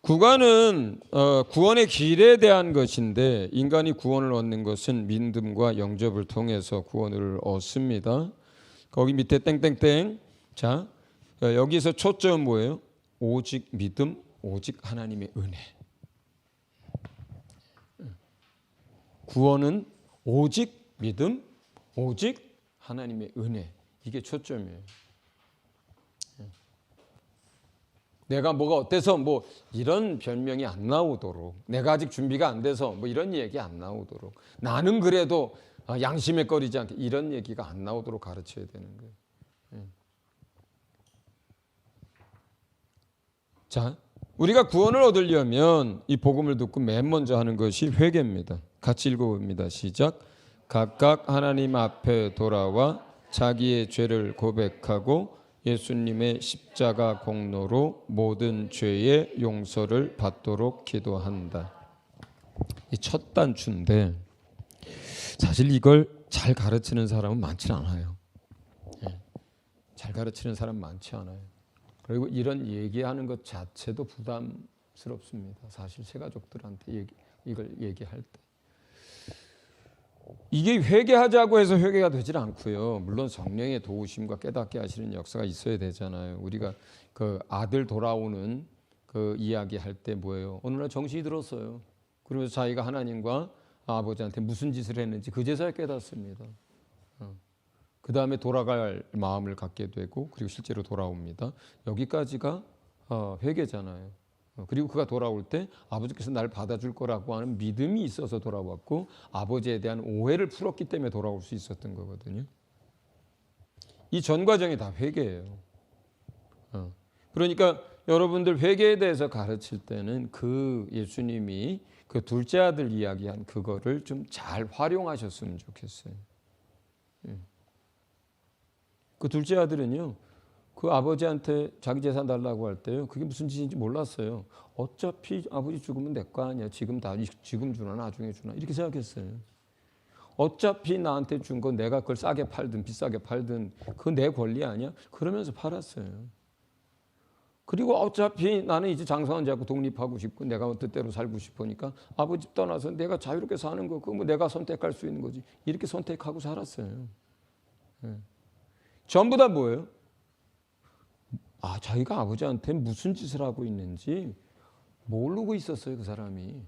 구원은 구원의 길에 대한 것인데 인간이 구원을 얻는 것은 믿음과 영접을 통해서 구원을 얻습니다. 거기 밑에 땡땡땡. 자, 여기서 초점은 뭐예요? 오직 믿음, 오직 하나님의 은혜. 구원은 오직 믿음, 오직 하나님의 은혜. 이게 초점이에요. 내가 뭐가 어때서 뭐 이런 별명이 안 나오도록, 내가 아직 준비가 안 돼서 뭐 이런 얘기 안 나오도록, 나는 그래도 양심에 꺼리지 않게 이런 얘기가 안 나오도록 가르쳐야 되는 거예요. 자, 우리가 구원을 얻으려면 이 복음을 듣고 맨 먼저 하는 것이 회개입니다. 같이 읽어봅니다. 시작. 각각 하나님 앞에 돌아와 자기의 죄를 고백하고 예수님의 십자가 공로로 모든 죄의 용서를 받도록 기도한다. 이 첫 단추인데 사실 이걸 잘 가르치는 사람은 많지 않아요. 잘 가르치는 사람 많지 않아요. 그리고 이런 얘기하는 것 자체도 부담스럽습니다. 사실 새 가족들한테 이걸 얘기할 때. 이게 회개하자고 해서 회개가 되질 않고요. 물론 성령의 도우심과 깨닫게 하시는 역사가 있어야 되잖아요. 우리가 그 아들 돌아오는 그 이야기 할 때 뭐예요? 어느 날 정신이 들었어요. 그러면서 자기가 하나님과 아버지한테 무슨 짓을 했는지 그제서야 깨닫습니다. 그 다음에 돌아갈 마음을 갖게 되고 그리고 실제로 돌아옵니다. 여기까지가 회개잖아요. 그리고 그가 돌아올 때 아버지께서 날 받아줄 거라고 하는 믿음이 있어서 돌아왔고 아버지에 대한 오해를 풀었기 때문에 돌아올 수 있었던 거거든요. 이 전 과정이 다 회개예요. 그러니까 여러분들 회개에 대해서 가르칠 때는 그 예수님이 그 둘째 아들 이야기한 그거를 좀 잘 활용하셨으면 좋겠어요. 그 둘째 아들은요. 그 아버지한테 자기 재산 달라고 할 때요. 그게 무슨 짓인지 몰랐어요. 어차피 아버지 죽으면 내 거 아니야. 지금 주나 나중에 주나 이렇게 생각했어요. 어차피 나한테 준 거 내가 그걸 싸게 팔든 비싸게 팔든 그건 내 권리 아니야. 그러면서 팔았어요. 그리고 어차피 나는 이제 장사원 잡고 독립하고 싶고 내가 뜻대로 살고 싶으니까 아버지 떠나서 내가 자유롭게 사는 거 그거 뭐 내가 선택할 수 있는 거지. 이렇게 선택하고 살았어요. 전부 다 뭐예요? 자기가 아버지한테 무슨 짓을 하고 있는지 모르고 있었어요, 그 사람이.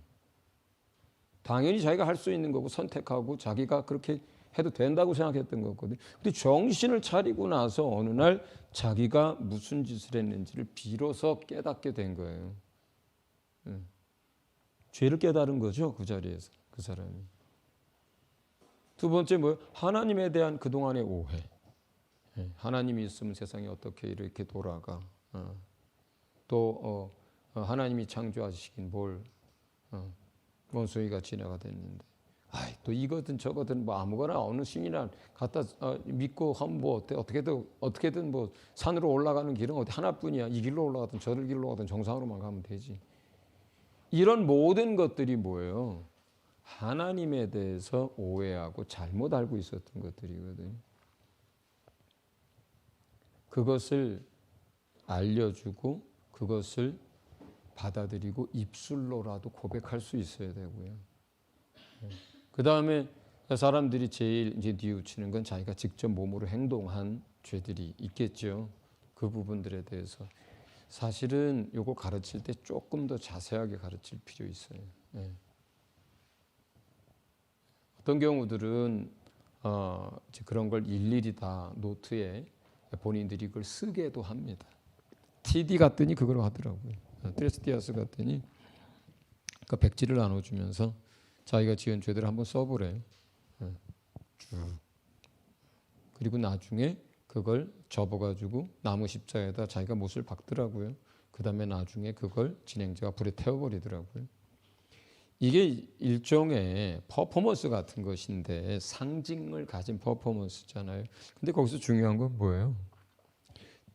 당연히 자기가 할 수 있는 거고 선택하고 자기가 그렇게 해도 된다고 생각했던 거거든요. 근데 정신을 차리고 나서 어느 날 자기가 무슨 짓을 했는지를 비로소 깨닫게 된 거예요. 죄를 깨달은 거죠, 그 자리에서 그 사람이. 두 번째 뭐예요? 하나님에 대한 그동안의 오해. 하나님이 있으면 세상이 어떻게 이렇게 돌아가. 또 하나님이 창조하시긴 뭘 원숭이가 진화가 됐는데 또 이거든 저거든 뭐 아무거나 어느 신이나 갖다 믿고 하면 뭐 어떻게든 뭐 산으로 올라가는 길은 어디 하나뿐이야. 이 길로 올라가든 저 길로 가든 정상으로만 가면 되지. 이런 모든 것들이 뭐예요? 하나님에 대해서 오해하고 잘못 알고 있었던 것들이거든요. 그것을 알려주고 그것을 받아들이고 입술로라도 고백할 수 있어야 되고요. 그 다음에 사람들이 제일 이제 뉘우치는 건 자기가 직접 몸으로 행동한 죄들이 있겠죠. 그 부분들에 대해서 사실은 요거 가르칠 때 조금 더 자세하게 가르칠 필요 있어요. 어떤 경우들은 그런 걸 일일이 다 노트에 본인들이 그걸 쓰게도 합니다. TD 갔더니 그걸 하더라고요. 트레스티아스 갔더니 그 백지를 나눠주면서 자기가 지은 죄들을 한번 써보래요. 쭉. 그리고 나중에 그걸 접어가지고 나무 십자에다 자기가 못을 박더라고요. 그 다음에 나중에 그걸 진행자가 불에 태워버리더라고요. 이게 일종의 퍼포먼스 같은 것인데 상징을 가진 퍼포먼스잖아요. 근데 거기서 중요한 건 뭐예요?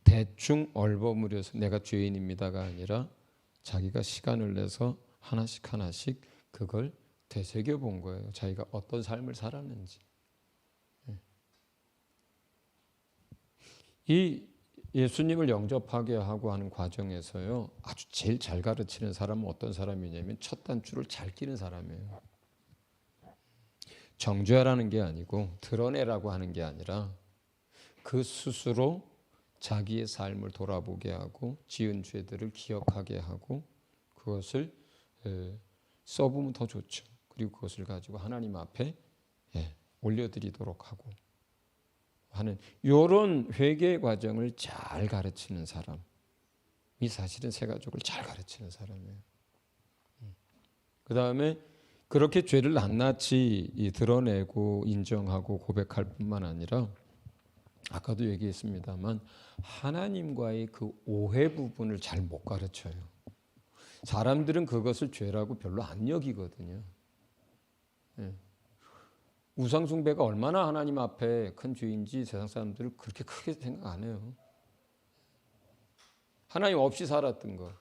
대충 얼버무려서 내가 죄인입니다가 아니라 자기가 시간을 내서 하나씩 하나씩 그걸 되새겨 본 거예요. 자기가 어떤 삶을 살았는지. 이 예수님을 영접하게 하고 하는 과정에서요, 아주 제일 잘 가르치는 사람은 어떤 사람이냐면 첫 단추를 잘 끼는 사람이에요. 정죄하라는 게 아니고 드러내라고 하는 게 아니라 그 스스로 자기의 삶을 돌아보게 하고 지은 죄들을 기억하게 하고 그것을 써보면 더 좋죠. 그리고 그것을 가지고 하나님 앞에 올려드리도록 하고 하는 이런 회개 과정을 잘 가르치는 사람이 사실은 새 가족을 잘 가르치는 사람이에요. 그 다음에 그렇게 죄를 낱낱이 드러내고 인정하고 고백할 뿐만 아니라 아까도 얘기했습니다만 하나님과의 그 오해 부분을 잘 못 가르쳐요. 사람들은 그것을 죄라고 별로 안 여기거든요. 우상 숭배가 얼마나 하나님 앞에 큰 죄인지 세상 사람들은 그렇게 크게 생각 안 해요. 하나님 없이 살았던 거,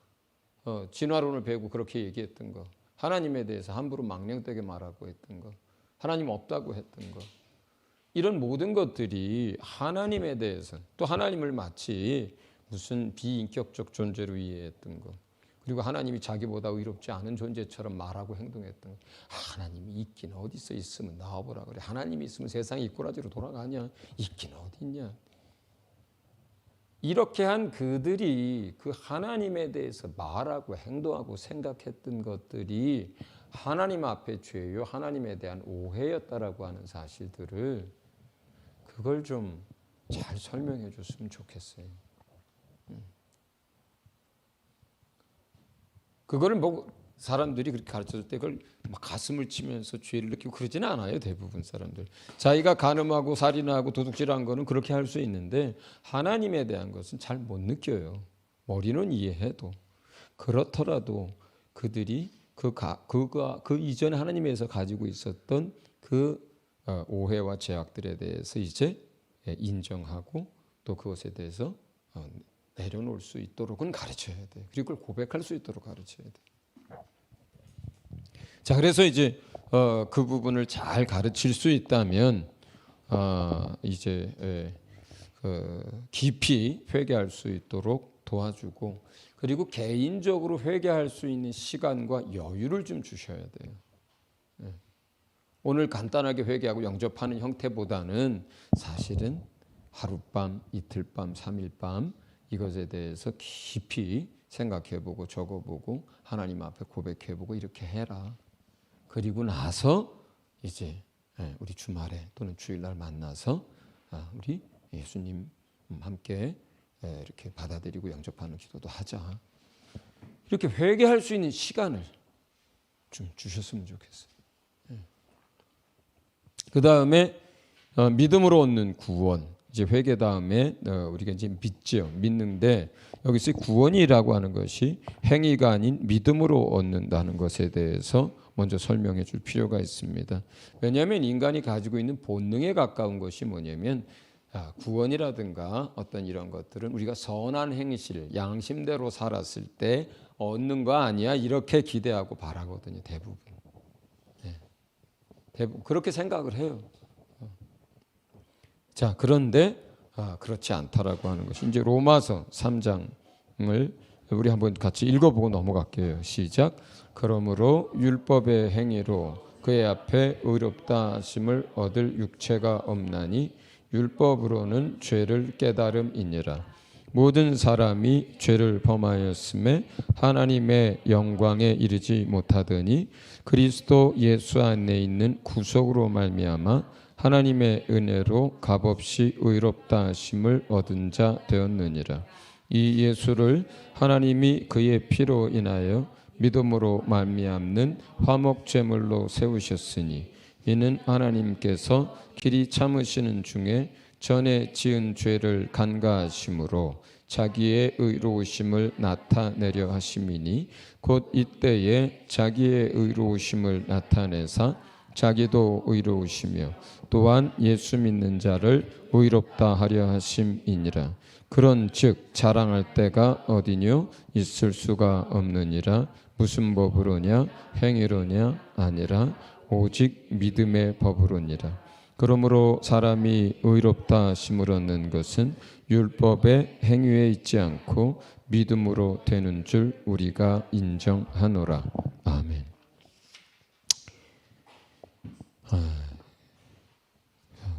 진화론을 배우고 그렇게 얘기했던 거, 하나님에 대해서 함부로 망령되게 말하고 했던 거, 하나님 없다고 했던 거, 이런 모든 것들이 하나님에 대해서 또 하나님을 마치 무슨 비인격적 존재로 이해했던 거, 그리고 하나님이 자기보다 의롭지 않은 존재처럼 말하고 행동했던 거. 하나님이 있긴 어디서 있으면 나와보라 그래. 하나님이 있으면 세상이 이꼬라지로 돌아가냐. 있긴 어디 있냐. 이렇게 한 그들이 그 하나님에 대해서 말하고 행동하고 생각했던 것들이 하나님 앞에 죄요, 하나님에 대한 오해였다라고 하는 사실들을 그걸 좀 잘 설명해 줬으면 좋겠어요. 그거를 뭐 사람들이 그렇게 가르쳐줄 때 그걸 막 가슴을 치면서 죄를 느끼고 그러지는 않아요. 대부분 사람들. 자기가 간음하고 살인하고 도둑질한 거는 그렇게 할 수 있는데 하나님에 대한 것은 잘 못 느껴요. 머리는 이해해도. 그렇더라도 그들이 그 이전에 하나님에서 가지고 있었던 그 오해와 죄악들에 대해서 이제 인정하고 또 그것에 대해서 내려놓을 수 있도록은 가르쳐야 돼. 그리고 그걸 고백할 수 있도록 가르쳐야 돼. 자, 그래서 이제 그 부분을 잘 가르칠 수 있다면 이제 깊이 회개할 수 있도록 도와주고 그리고 개인적으로 회개할 수 있는 시간과 여유를 좀 주셔야 돼요. 오늘 간단하게 회개하고 영접하는 형태보다는 사실은 하룻밤, 이틀밤, 3일밤 이것에 대해서 깊이 생각해보고 적어보고 하나님 앞에 고백해보고 이렇게 해라. 그리고 나서 이제 우리 주말에 또는 주일날 만나서 우리 예수님 함께 이렇게 받아들이고 영접하는 기도도 하자. 이렇게 회개할 수 있는 시간을 좀 주셨으면 좋겠어요. 그 다음에 믿음으로 얻는 구원. 이제 회개 다음에 우리가 이제 믿죠. 믿는데 여기서 구원이라고 하는 것이 행위가 아닌 믿음으로 얻는다는 것에 대해서 먼저 설명해 줄 필요가 있습니다. 왜냐하면 인간이 가지고 있는 본능에 가까운 것이 뭐냐면 구원이라든가 어떤 이런 것들은 우리가 선한 행실, 양심대로 살았을 때 얻는 거 아니야 이렇게 기대하고 바라거든요. 대부분. 대부분 그렇게 생각을 해요. 자, 그런데 그렇지 않다라고 하는 것이 이제 로마서 3장을 우리 한번 같이 읽어보고 넘어갈게요. 시작. 그러므로 율법의 행위로 그의 앞에 의롭다 하심을 얻을 육체가 없나니 율법으로는 죄를 깨달음이니라. 모든 사람이 죄를 범하였음에 하나님의 영광에 이르지 못하더니 그리스도 예수 안에 있는 구속으로 말미암아 하나님의 은혜로 값없이 의롭다 하심을 얻은 자 되었느니라. 이 예수를 하나님이 그의 피로 인하여 믿음으로 말미암는 화목제물로 세우셨으니 이는 하나님께서 길이 참으시는 중에 전에 지은 죄를 간과하심으로 자기의 의로우심을 나타내려 하심이니 곧 이때에 자기의 의로우심을 나타내사 자기도 의로우시며 또한 예수 믿는 자를 의롭다 하려 하심이니라. 그런즉 자랑할 때가 어디뇨 있을 수가 없느니라. 무슨 법으로냐 행위로냐 아니라 오직 믿음의 법으로니라. 그러므로 사람이 의롭다 하심을 얻는 것은 율법의 행위에 있지 않고 믿음으로 되는 줄 우리가 인정하노라. 아멘.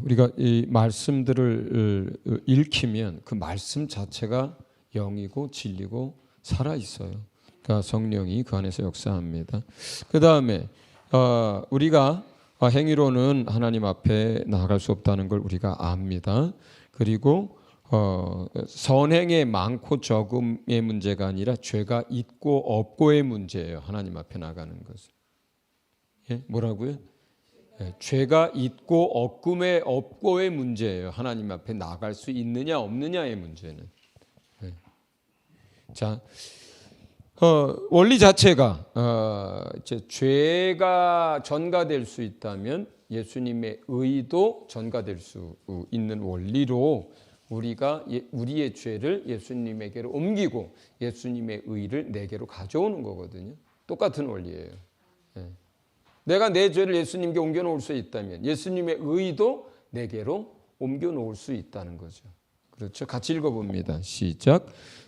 우리가 이 말씀들을 읽히면 그 말씀 자체가 영이고 진리고 살아 있어요. 그러니까 성령이 그 안에서 역사합니다. 그 다음에 우리가 행위로는 하나님 앞에 나아갈 수 없다는 걸 우리가 압니다. 그리고 선행의 많고 적음의 문제가 아니라 죄가 있고 없고의 문제예요. 하나님 앞에 나가는 것은. 예? 뭐라고요? 예, 죄가 있고 없고의 문제예요. 하나님 앞에 나갈 수 있느냐 없느냐의 문제는. 예. 자, 원리 자체가 이제 죄가 전가될 수 있다면 예수님의 의도 전가될 수 있는 원리로 우리가 우리의 죄를 예수님에게로 옮기고 예수님의 의를 내게로 가져오는 거거든요. 똑같은 원리예요. 예. 내가 내 죄를 예수님께 옮겨놓을 수 있다면 예수님의 의도 내게로 옮겨놓을 수 있다는 거죠. 그렇죠? 같이 읽어봅니다. 시작.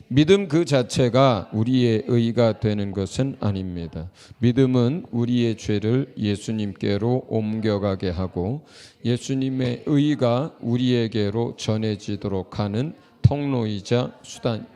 믿음 그 자체가 우리의 의가 되는 것은 아닙니다. 믿음은 우리의 죄를 예수님께로 옮겨가게 하고 예수님의 의가 우리에게로 전해지도록 하는 통로이자 수단.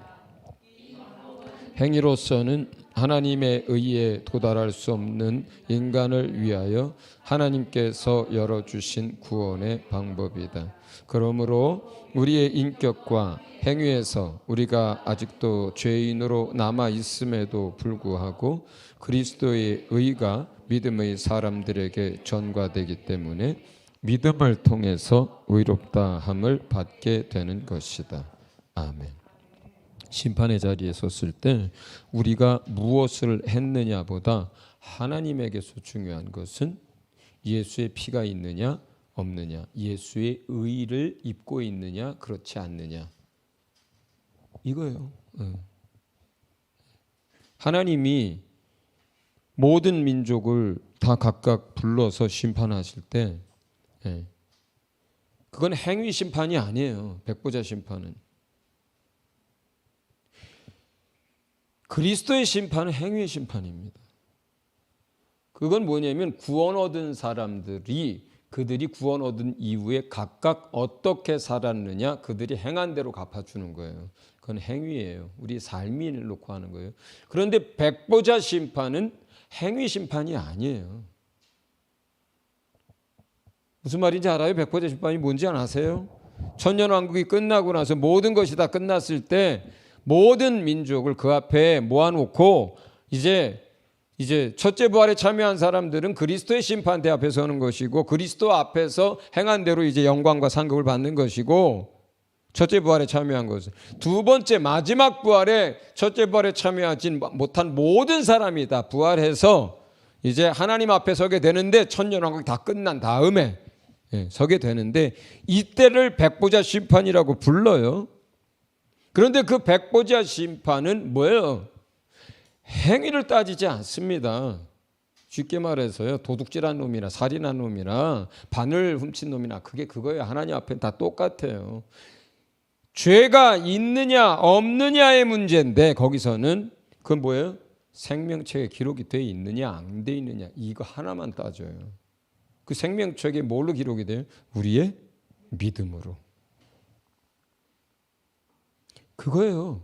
행위로서는 하나님의 의에 도달할 수 없는 인간을 위하여 하나님께서 열어주신 구원의 방법이다. 그러므로 우리의 인격과 행위에서 우리가 아직도 죄인으로 남아 있음에도 불구하고 그리스도의 의가 믿음의 사람들에게 전가되기 때문에 믿음을 통해서 의롭다 함을 받게 되는 것이다. 아멘. 심판의 자리에 섰을 때 우리가 무엇을 했느냐보다 하나님에게서 중요한 것은 예수의 피가 있느냐 없느냐, 예수의 의를 입고 있느냐 그렇지 않느냐, 이거예요. 하나님이 모든 민족을 다 각각 불러서 심판하실 때 그건 행위 심판이 아니에요. 백보자 심판은. 그리스도의 심판은 행위의 심판입니다. 그건 뭐냐면 구원 얻은 사람들이 그들이 구원 얻은 이후에 각각 어떻게 살았느냐 그들이 행한 대로 갚아주는 거예요. 그건 행위예요. 우리 삶이 놓고 하는 거예요. 그런데 백보자 심판은 행위 심판이 아니에요. 무슨 말인지 알아요? 백보자 심판이 뭔지 아세요? 천년왕국이 끝나고 나서 모든 것이 다 끝났을 때 모든 민족을 그 앞에 모아놓고 이제 첫째 부활에 참여한 사람들은 그리스도의 심판대 앞에 서는 것이고 그리스도 앞에서 행한 대로 이제 영광과 상급을 받는 것이고 첫째 부활에 참여한 것은 두 번째 마지막 부활에 첫째 부활에 참여하지 못한 모든 사람이 다 부활해서 이제 하나님 앞에 서게 되는데 천년왕국이 다 끝난 다음에 서게 되는데 이때를 백보자 심판이라고 불러요. 그런데 그 백보자 심판은 뭐예요? 행위를 따지지 않습니다. 쉽게 말해서요, 도둑질한 놈이나 살인한 놈이나 바늘 훔친 놈이나 그거예요. 하나님 앞엔 다 똑같아요. 죄가 있느냐 없느냐의 문제인데 거기서는 그건 뭐예요? 생명책에 기록이 돼 있느냐 안 돼 있느냐 이거 하나만 따져요. 그 생명책에 뭘로 기록이 돼요? 우리의 믿음으로. 그거예요.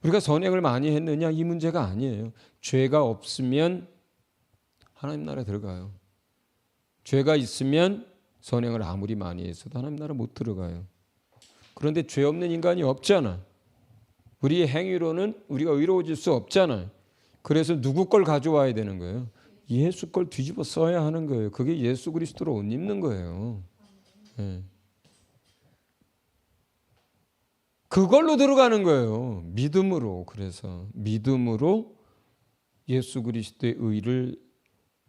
우리가 선행을 많이 했느냐 이 문제가 아니에요. 죄가 없으면 하나님 나라에 들어가요. 죄가 있으면 선행을 아무리 많이 했어도 하나님 나라 못 들어가요. 그런데 죄 없는 인간이 없잖아. 우리의 행위로는 우리가 의로워질 수 없잖아요. 그래서 누구 걸 가져와야 되는 거예요? 예수 걸 뒤집어 써야 하는 거예요. 그게 예수 그리스도로 옷 입는 거예요. 네. 그걸로 들어가는 거예요. 믿음으로. 그래서 믿음으로 예수 그리스도의 의를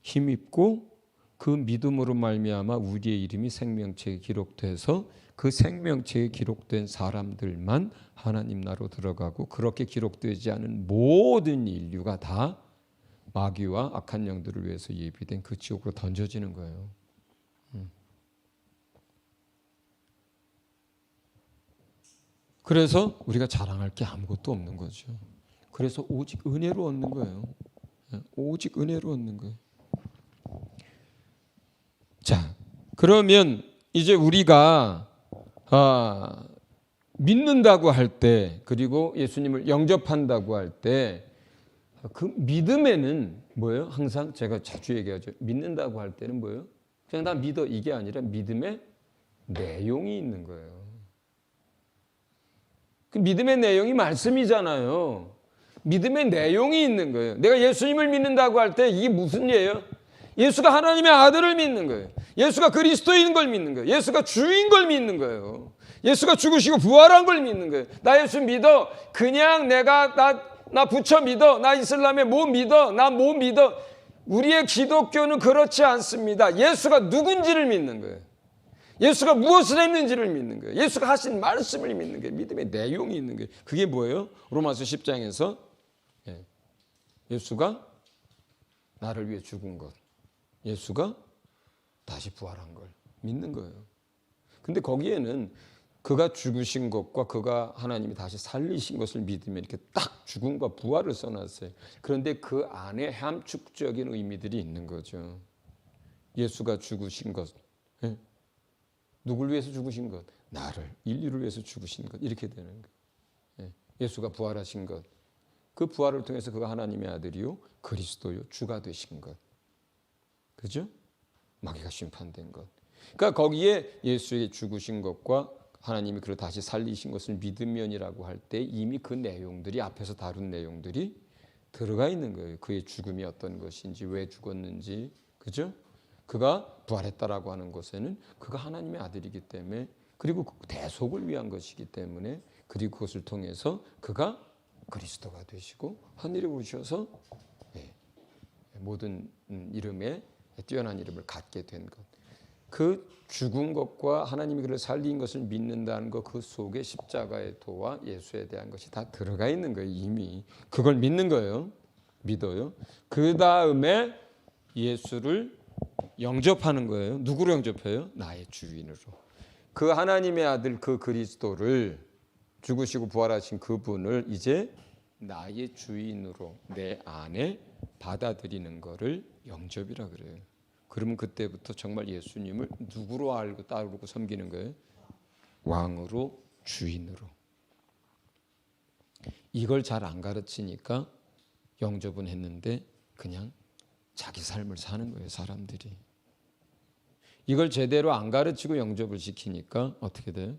힘입고 그 믿음으로 말미암아 우리의 이름이 생명책에 기록돼서 그 생명책에 기록된 사람들만 하나님 나라로 들어가고 그렇게 기록되지 않은 모든 인류가 다 마귀와 악한 영들을 위해서 예비된 그 지옥으로 던져지는 거예요. 그래서 우리가 자랑할 게 아무것도 없는 거죠. 그래서 오직 은혜로 얻는 거예요. 오직 은혜로 얻는 거예요. 자, 그러면 이제 우리가 믿는다고 할 때, 그리고 예수님을 영접한다고 할 때, 그 믿음에는 뭐예요? 항상 제가 자주 얘기하죠. 믿는다고 할 때는 뭐예요? 그냥 나 믿어 이게 아니라 믿음의 내용이 있는 거예요. 그 믿음의 내용이 말씀이잖아요. 믿음의 내용이 있는 거예요. 내가 예수님을 믿는다고 할 때 이게 무슨 예요? 예수가 하나님의 아들을 믿는 거예요. 예수가 그리스도인 걸 믿는 거예요. 예수가 주인 걸 믿는 거예요. 예수가 죽으시고 부활한 걸 믿는 거예요. 나 예수 믿어. 그냥 내가 나 부처 믿어. 나 이슬람에 뭐 믿어. 나 뭐 믿어. 우리의 기독교는 그렇지 않습니다. 예수가 누군지를 믿는 거예요. 예수가 무엇을 했는지를 믿는 거예요. 예수가 하신 말씀을 믿는 거예요. 믿음의 내용이 있는 거예요. 그게 뭐예요? 로마서 10장에서 예수가 나를 위해 죽은 것, 예수가 다시 부활한 걸 믿는 거예요. 근데 거기에는 그가 죽으신 것과 그가 하나님이 다시 살리신 것을 믿으면 이렇게 딱 죽음과 부활을 써놨어요. 그런데 그 안에 함축적인 의미들이 있는 거죠. 예수가 죽으신 것, 누굴 위해서 죽으신 것? 나를, 인류를 위해서 죽으신 것. 이렇게 되는 거예요. 예수가 부활하신 것. 그 부활을 통해서 그가 하나님의 아들이요, 그리스도요, 주가 되신 것. 그죠? 마귀가 심판된 것. 그러니까 거기에 예수의 죽으신 것과 하나님이 그를 다시 살리신 것을 믿으면이라고 할 때 이미 그 내용들이 앞에서 다룬 내용들이 들어가 있는 거예요. 그의 죽음이 어떤 것인지, 왜 죽었는지, 그죠? 그가 부활했다라고 하는 것에는 그가 하나님의 아들이기 때문에, 그리고 대속을 위한 것이기 때문에, 그리고 그것을 통해서 그가 그리스도가 되시고 하늘에 오셔서 모든 이름에 뛰어난 이름을 갖게 된 것. 그 죽은 것과 하나님이 그를 살린 것을 믿는다는 것, 그 속에 십자가의 도와 예수에 대한 것이 다 들어가 있는 거예요. 이미 그걸 믿는 거예요. 믿어요. 그 다음에 예수를 영접하는 거예요. 누구로 영접해요? 나의 주인으로. 그 하나님의 아들 그 그리스도를, 죽으시고 부활하신 그분을 이제 나의 주인으로 내 안에 받아들이는 거를 영접이라 그래요. 그러면 그때부터 정말 예수님을 누구로 알고 따르고 섬기는 거예요? 왕으로, 주인으로. 이걸 잘 안 가르치니까 영접은 했는데 그냥 자기 삶을 사는 거예요, 사람들이. 이걸 제대로 안 가르치고 영접을 시키니까 어떻게 돼요?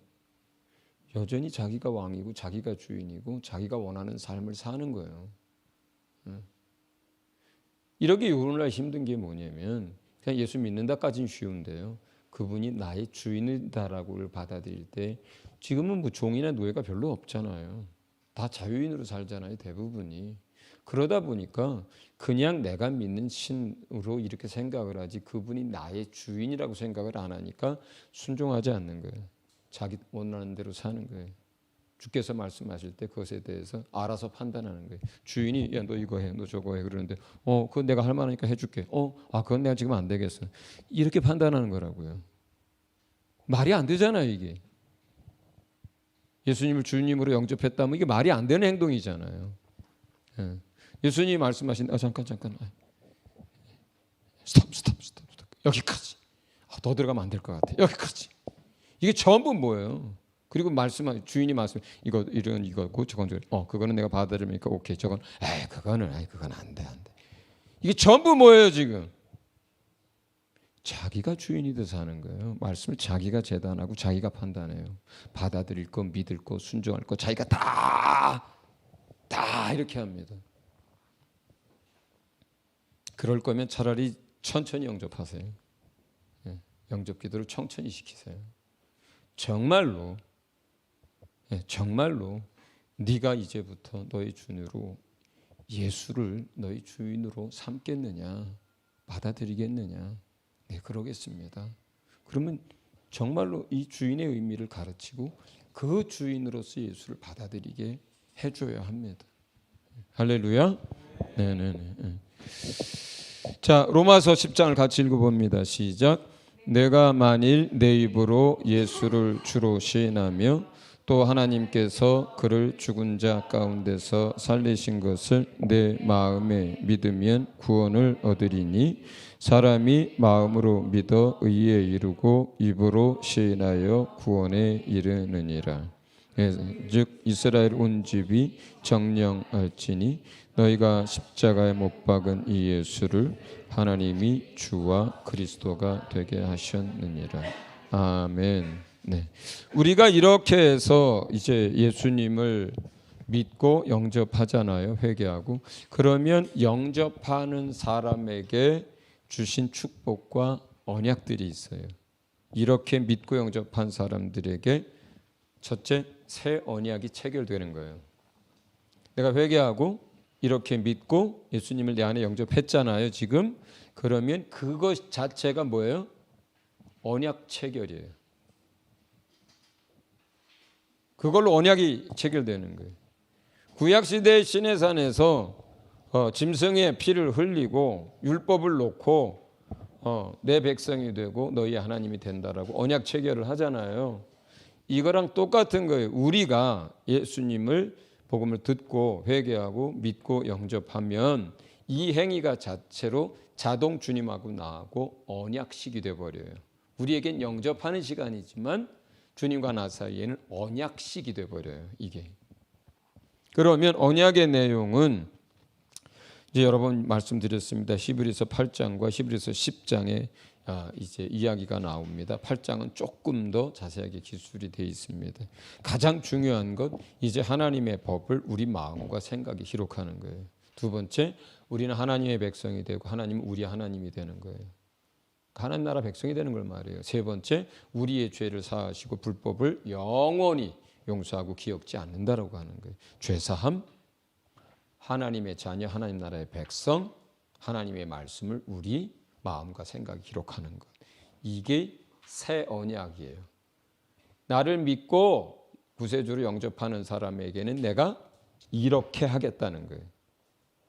여전히 자기가 왕이고 자기가 주인이고 자기가 원하는 삶을 사는 거예요. 이렇게 오늘날 힘든 게 뭐냐면, 그냥 예수 믿는다까지는 쉬운데요, 그분이 나의 주인이다라고를 받아들일 때 지금은 뭐 종이나 노예가 별로 없잖아요. 다 자유인으로 살잖아요, 대부분이. 그러다 보니까 그냥 내가 믿는 신으로 이렇게 생각을 하지, 그분이 나의 주인이라고 생각을 안 하니까 순종하지 않는 거예요. 자기 원하는 대로 사는 거예요. 주께서 말씀하실 때 그것에 대해서 알아서 판단하는 거예요. 주인이 야 너 이거 해, 너 저거 해 그러는데 그건 내가 할 만하니까 해줄게. 그건 내가 지금 안 되겠어. 이렇게 판단하는 거라고요. 말이 안 되잖아요, 이게. 예수님을 주님으로 영접했다면 이게 말이 안 되는 행동이잖아요. 예수님이 말씀하신 잠깐 스톱 여기까지. 더 들어가면 안 될 것 같아. 여기까지. 이게 전부 뭐예요? 그리고 주인이 말씀 이거 이런 이거고 저건 그거는 내가 받아들이니까 오케이. 저건 그건 안 돼. 이게 전부 뭐예요, 지금? 자기가 주인이 돼서 하는 거예요. 말씀을 자기가 재단하고 자기가 판단해요. 받아들일 거, 믿을 거, 순종할 거 자기가 다 이렇게 합니다. 그럴 거면 차라리 천천히 영접하세요. 영접 기도를 천천히 시키세요. 정말로 네가 이제부터 너의 주인으로 예수를 너의 주인으로 삼겠느냐, 받아들이겠느냐? 네, 그러겠습니다. 그러면 정말로 이 주인의 의미를 가르치고 그 주인으로서 예수를 받아들이게 해줘야 합니다. 할렐루야. 네네네. 자, 로마서 10장을 같이 읽어봅니다. 시작. 내가 만일 내 입으로 예수를 주로 시인하며 또 하나님께서 그를 죽은 자 가운데서 살리신 것을 내 마음에 믿으면 구원을 얻으리니 사람이 마음으로 믿어 의에 이르고 입으로 시인하여 구원에 이르느니라. 즉 이스라엘 온 집이 정령할지니 너희가 십자가에 못 박은 이 예수를 하나님이 주와 그리스도가 되게 하셨느니라. 아멘. 네. 우리가 이렇게 해서 이제 예수님을 믿고 영접하잖아요. 회개하고. 그러면 영접하는 사람에게 주신 축복과 언약들이 있어요. 이렇게 믿고 영접한 사람들에게 첫째, 새 언약이 체결되는 거예요. 내가 회개하고 이렇게 믿고 예수님을 내 안에 영접했잖아요. 지금. 그러면 그것 자체가 뭐예요? 언약 체결이에요. 그걸로 언약이 체결되는 거예요. 구약시대의 시내산에서 짐승의 피를 흘리고 율법을 놓고 내 백성이 되고 너희 하나님이 된다라고 언약 체결을 하잖아요. 이거랑 똑같은 거예요. 우리가 예수님을 복음을 듣고 회개하고 믿고 영접하면 이 행위가 자체로 자동 주님하고 나하고 언약식이 돼버려요. 우리에겐 영접하는 시간이지만 주님과 나 사이에는 언약식이 돼버려요. 이게. 그러면 언약의 내용은 이제 여러 번 말씀드렸습니다. 히브리서 8장과 히브리서 10장에 이제 이야기가 나옵니다. 8장은 조금 더 자세하게 기술이 되어 있습니다. 가장 중요한 것 이제 하나님의 법을 우리 마음과 생각에 기록하는 거예요. 두 번째, 우리는 하나님의 백성이 되고 하나님은 우리 하나님이 되는 거예요. 하나님 나라 백성이 되는 걸 말해요. 세 번째, 우리의 죄를 사하시고 불법을 영원히 용서하고 기억지 않는다라고 하는 거예요. 죄사함, 하나님의 자녀, 하나님 나라의 백성, 하나님의 말씀을 우리 마음과 생각에 기록하는 것. 이게 새 언약이에요. 나를 믿고 구세주를 영접하는 사람에게는 내가 이렇게 하겠다는 거예요.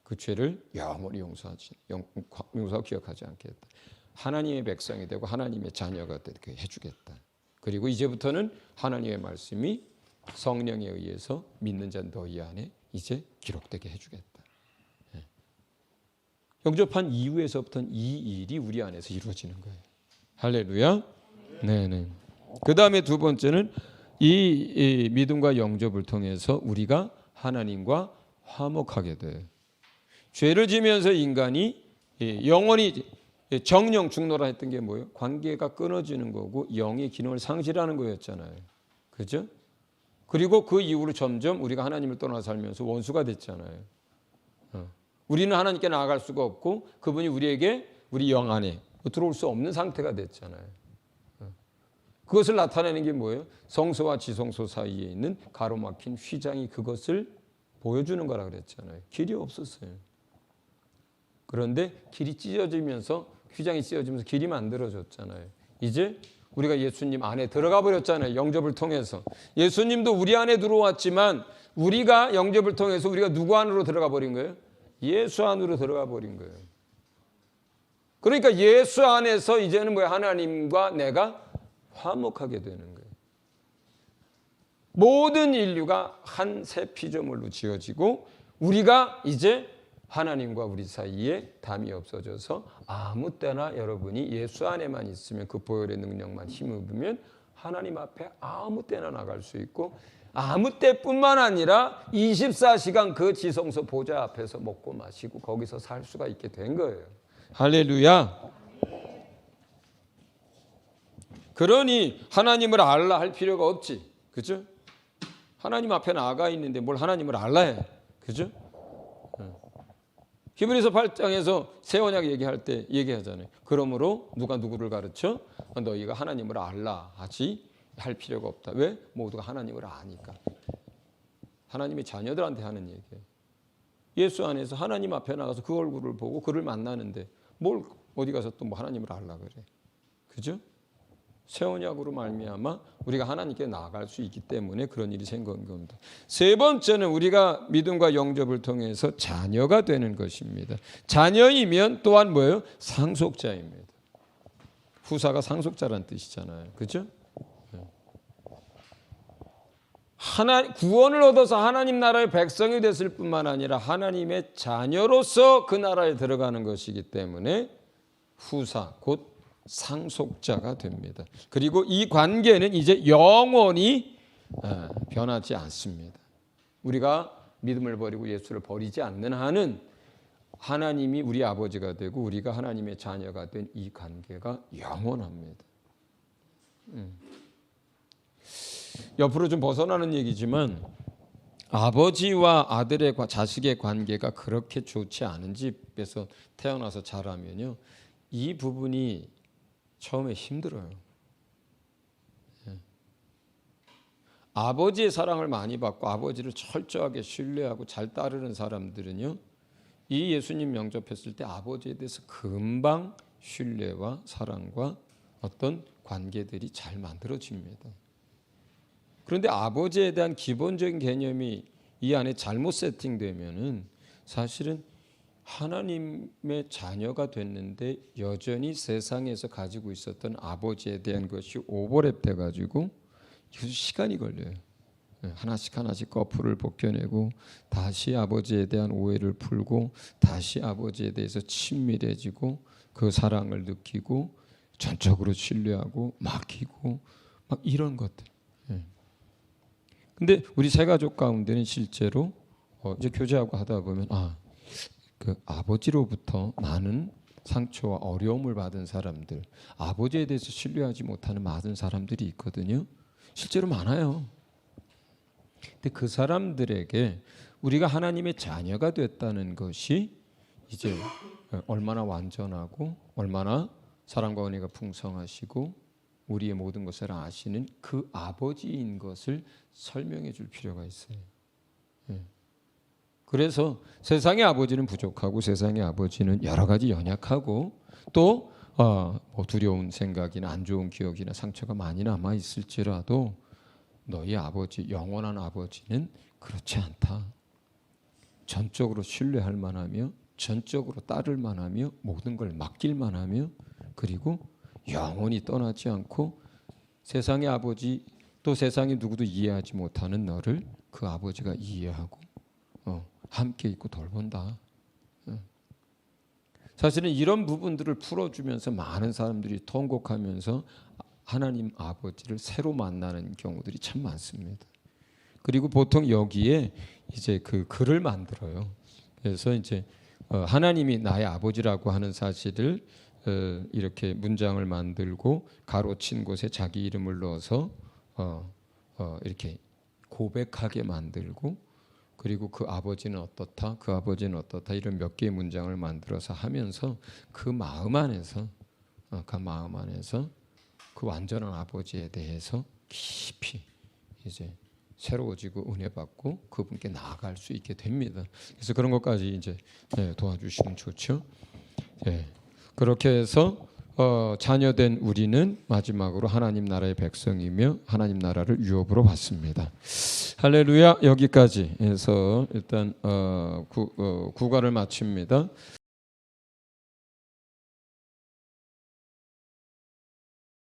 그 죄를 영원히 용서하고 기억하지 않겠다. 하나님의 백성이 되고 하나님의 자녀가 되게 해주겠다. 그리고 이제부터는 하나님의 말씀이 성령에 의해서 믿는 자 너희 안에 이제 기록되게 해주겠다. 영접한 이후에서부터는 이 일이 우리 안에서 이루어지는 거예요. 할렐루야. 네네. 그 다음에 두 번째는 이 믿음과 영접을 통해서 우리가 하나님과 화목하게 돼요. 죄를 지면서 인간이 영원히 정령 죽노라 했던 게 뭐예요? 관계가 끊어지는 거고 영의 기능을 상실하는 거였잖아요. 그죠? 그리고 그 이후로 점점 우리가 하나님을 떠나 살면서 원수가 됐잖아요. 우리는 하나님께 나아갈 수가 없고 그분이 우리에게 우리 영 안에 들어올 수 없는 상태가 됐잖아요. 그것을 나타내는 게 뭐예요? 성소와 지성소 사이에 있는 가로막힌 휘장이 그것을 보여주는 거라 그랬잖아요. 길이 없었어요. 그런데 길이 찢어지면서 휘장이 찢어지면서 길이 만들어졌잖아요. 이제 우리가 예수님 안에 들어가 버렸잖아요. 영접을 통해서. 예수님도 우리 안에 들어왔지만 우리가 영접을 통해서 우리가 누구 안으로 들어가 버린 거예요? 예수 안으로 들어가 버린 거예요. 그러니까 예수 안에서 이제는 뭐야? 하나님과 내가 화목하게 되는 거예요. 모든 인류가 한 새 피조물로 지어지고 우리가 이제 하나님과 우리 사이에 담이 없어져서 아무 때나 여러분이 예수 안에만 있으면 그 보혈의 능력만 힘입으면 하나님 앞에 아무 때나 나갈 수 있고 아무 때뿐만 아니라 24시간 그 지성소 보좌 앞에서 먹고 마시고 거기서 살 수가 있게 된 거예요. 할렐루야. 그러니 하나님을 알라 할 필요가 없지. 그죠? 하나님 앞에 나가 있는데 뭘 하나님을 알라 해. 그죠? 히브리서 8장에서 새 언약 얘기할 때 얘기하잖아요. 그러므로 누가 누구를 가르쳐? 너희가 하나님을 알라 하지 할 필요가 없다. 왜? 모두가 하나님을 아니까. 하나님의 자녀들한테 하는 얘기예요. 예수 안에서 하나님 앞에 나가서 그 얼굴을 보고 그를 만나는데 뭘 어디 가서 또 뭐 하나님을 알라 그래. 그죠? 새 언약으로 말미암아 우리가 하나님께 나아갈 수 있기 때문에 그런 일이 생긴 겁니다. 세 번째는 우리가 믿음과 영접을 통해서 자녀가 되는 것입니다. 자녀이면 또한 뭐예요? 상속자입니다. 후사가 상속자란 뜻이잖아요. 그렇죠? 구원을 얻어서 하나님 나라의 백성이 됐을 뿐만 아니라 하나님의 자녀로서 그 나라에 들어가는 것이기 때문에 후사 곧 상속자가 됩니다. 그리고 이 관계는 이제 영원히 변하지 않습니다. 우리가 믿음을 버리고 예수를 버리지 않는 한은 하나님이 우리 아버지가 되고 우리가 하나님의 자녀가 된 이 관계가 영원합니다. 옆으로 좀 벗어나는 얘기지만 아버지와 아들의 자식의 관계가 그렇게 좋지 않은 집에서 태어나서 자라면요, 이 부분이 처음에 힘들어요. 아버지의 사랑을 많이 받고 아버지를 철저하게 신뢰하고 잘 따르는 사람들은요, 이 예수님 영접했을 때 아버지에 대해서 금방 신뢰와 사랑과 어떤 관계들이 잘 만들어집니다. 그런데 아버지에 대한 기본적인 개념이 이 안에 잘못 세팅되면은 사실은 하나님의 자녀가 됐는데 여전히 세상에서 가지고 있었던 아버지에 대한 것이 오버랩 돼가지고 시간이 걸려요. 하나씩 거풀을 벗겨내고 다시 아버지에 대한 오해를 풀고 다시 아버지에 대해서 친밀해지고 그 사랑을 느끼고 전적으로 신뢰하고 맡기고 막 이런 것들. 근데 우리 세 가족 가운데는 실제로 이제 교제하고 하다 보면 그 아버지로부터 많은 상처와 어려움을 받은 사람들, 아버지에 대해서 신뢰하지 못하는 많은 사람들이 있거든요. 실제로 많아요. 근데 그 사람들에게 우리가 하나님의 자녀가 됐다는 것이 이제 얼마나 완전하고 얼마나 사랑과 은혜가 풍성하시고 우리의 모든 것을 아시는 그 아버지인 것을 설명해 줄 필요가 있어요. 그래서 세상의 아버지는 부족하고 세상의 아버지는 여러 가지 연약하고 또 뭐 두려운 생각이나 안 좋은 기억이나 상처가 많이 남아 있을지라도 너희 아버지, 영원한 아버지는 그렇지 않다. 전적으로 신뢰할 만하며 전적으로 따를 만하며 모든 걸 맡길 만하며 그리고 영원히 떠나지 않고 세상의 아버지 또 세상이 누구도 이해하지 못하는 너를 그 아버지가 이해하고 함께 있고 돌본다. 사실은 이런 부분들을 풀어주면서 많은 사람들이 통곡하면서 하나님 아버지를 새로 만나는 경우들이 참 많습니다. 그리고 보통 여기에 이제 그 글을 만들어요. 그래서 이제 하나님이 나의 아버지라고 하는 사실을 이렇게 문장을 만들고 가로친 곳에 자기 이름을 넣어서 이렇게 고백하게 만들고 그리고 그 아버지는 어떻다, 그 아버지는 어떻다 이런 몇 개의 문장을 만들어서 하면서 그 마음 안에서 그 완전한 아버지에 대해서 깊이 이제 새로워지고 은혜 받고 그분께 나아갈 수 있게 됩니다. 그래서 그런 것까지 이제 도와주시면 좋죠. 그렇게 해서 자녀된 우리는 마지막으로 하나님 나라의 백성이며 하나님 나라를 유업으로 받습니다. 할렐루야. 여기까지 해서 일단 구가를 마칩니다.